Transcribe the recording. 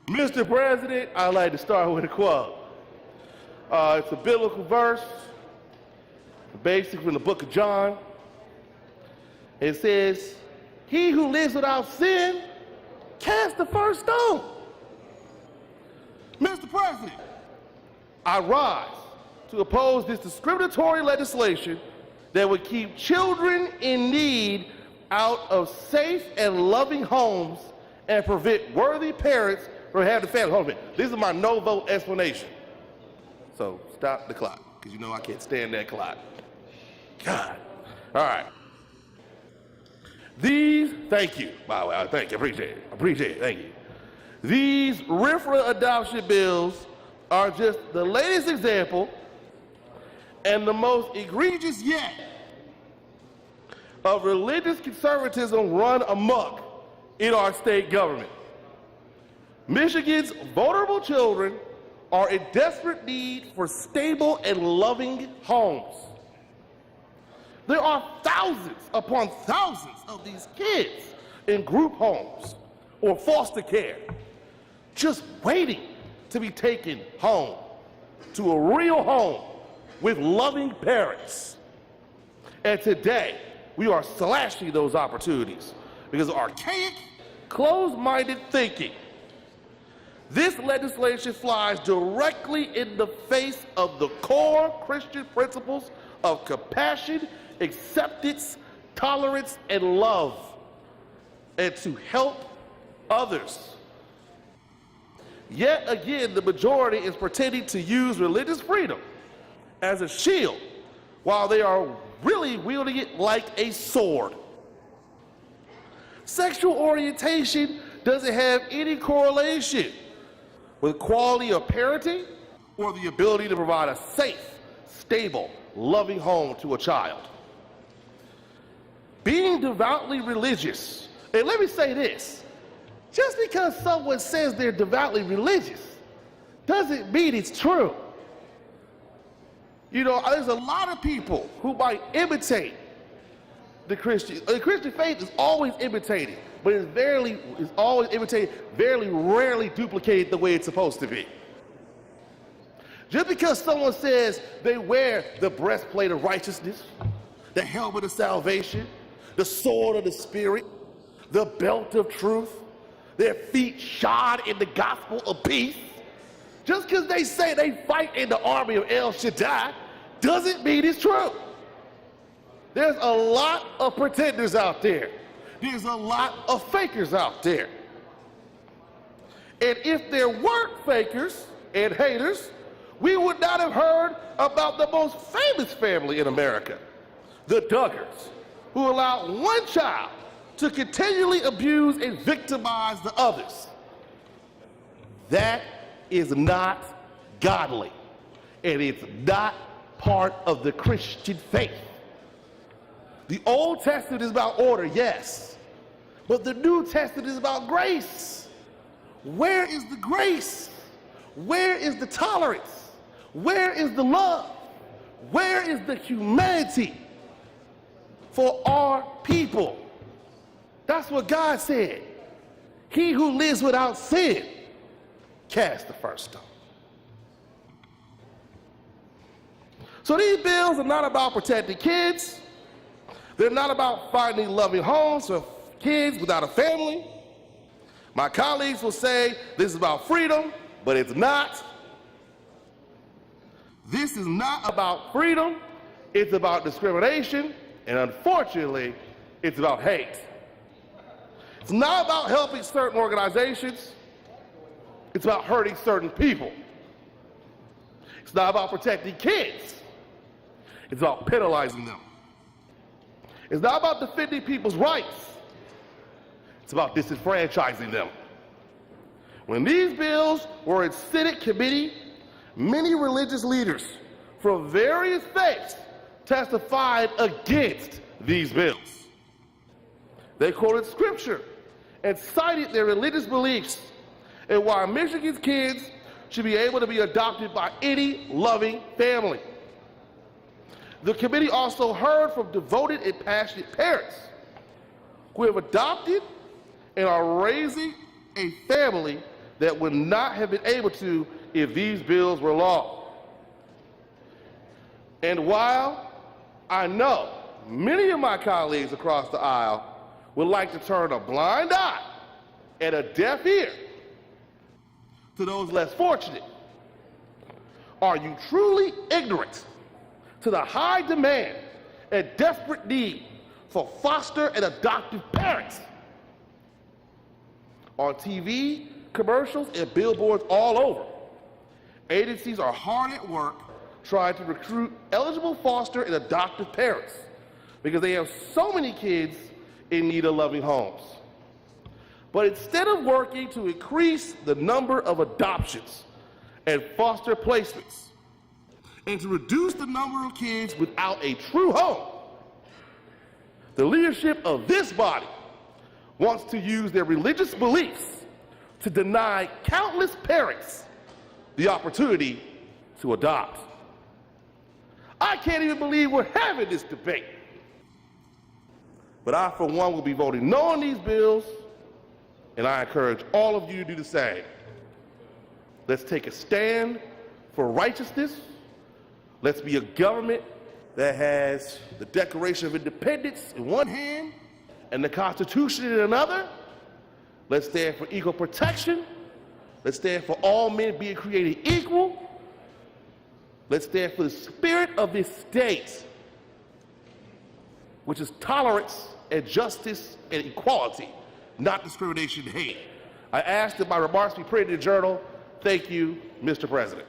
Mr. President, I'd like to start with a quote. It's a biblical verse, basically from the book of John. It says, "He who lives without sin, cast the first stone." Mr. President, I rise to oppose this discriminatory legislation that would keep children in need out of safe and loving homes and prevent worthy parents from having families. Hold on a minute. This is my no vote explanation. So stop the clock, because you know I can't stand that clock. God. All right. Thank you, by the way, thank you, appreciate it, thank you. These RFRA adoption bills are just the latest example and the most egregious yet of religious conservatism run amok in our state government. Michigan's vulnerable children are in desperate need for stable and loving homes. There are thousands upon thousands of these kids in group homes or foster care, just waiting to be taken home to a real home with loving parents. And today, we are slashing those opportunities because of archaic, closed-minded thinking. This legislation flies directly in the face of the core Christian principles of compassion, acceptance, tolerance, and love, and to help others. Yet again, the majority is pretending to use religious freedom as a shield while they are really wielding it like a sword. Sexual orientation doesn't have any correlation with quality of parenting or the ability to provide a safe, stable, loving home to a child. Being devoutly religious, and let me say this, just because someone says they're devoutly religious doesn't mean it's true. You know, there's a lot of people who might imitate the Christian faith is always imitated, but it's always imitated, very rarely duplicated the way it's supposed to be. Just because someone says they wear the breastplate of righteousness, the helmet of salvation, the sword of the Spirit, the belt of truth, their feet shod in the gospel of peace, just because they say they fight in the army of El Shaddai, doesn't mean it's true. There's a lot of pretenders out there. There's a lot of fakers out there. And if there weren't fakers and haters, we would not have heard about the most famous family in America, the Duggars, who allowed one child to continually abuse and victimize the others. That is not godly, and it's not part of the Christian faith. The Old Testament is about order, yes, but the New Testament is about grace. Where is the grace? Where is the tolerance? Where is the love? Where is the humanity for our people? That's what God said. He who lives without sin, cast the first stone. So these bills are not about protecting kids. They're not about finding loving homes for kids without a family. My colleagues will say this is about freedom, but it's not. This is not about freedom. It's about discrimination, and unfortunately, it's about hate. It's not about helping certain organizations. It's about hurting certain people. It's not about protecting kids. It's about penalizing them. It's not about defending people's rights. It's about disenfranchising them. When these bills were in Senate committee, many religious leaders from various faiths testified against these bills. They quoted scripture and cited their religious beliefs and why Michigan's kids should be able to be adopted by any loving family. The committee also heard from devoted and passionate parents who have adopted and are raising a family that would not have been able to if these bills were law. And while I know many of my colleagues across the aisle would like to turn a blind eye and a deaf ear to those less fortunate, are you truly ignorant to the high demand and desperate need for foster and adoptive parents? On TV, commercials, and billboards all over, agencies are hard at work trying to recruit eligible foster and adoptive parents because they have so many kids in need of loving homes. But instead of working to increase the number of adoptions and foster placements and to reduce the number of kids without a true home, the leadership of this body wants to use their religious beliefs to deny countless parents the opportunity to adopt. I can't even believe we're having this debate. But I, for one, will be voting no on these bills, and I encourage all of you to do the same. Let's take a stand for righteousness. Let's be a government that has the Declaration of Independence in one hand and the Constitution in another. Let's stand for equal protection. Let's stand for all men being created equal. Let's stand for the spirit of this state, which is tolerance and justice and equality, not discrimination and hate. I ask that my remarks be printed in the journal. Thank you, Mr. President.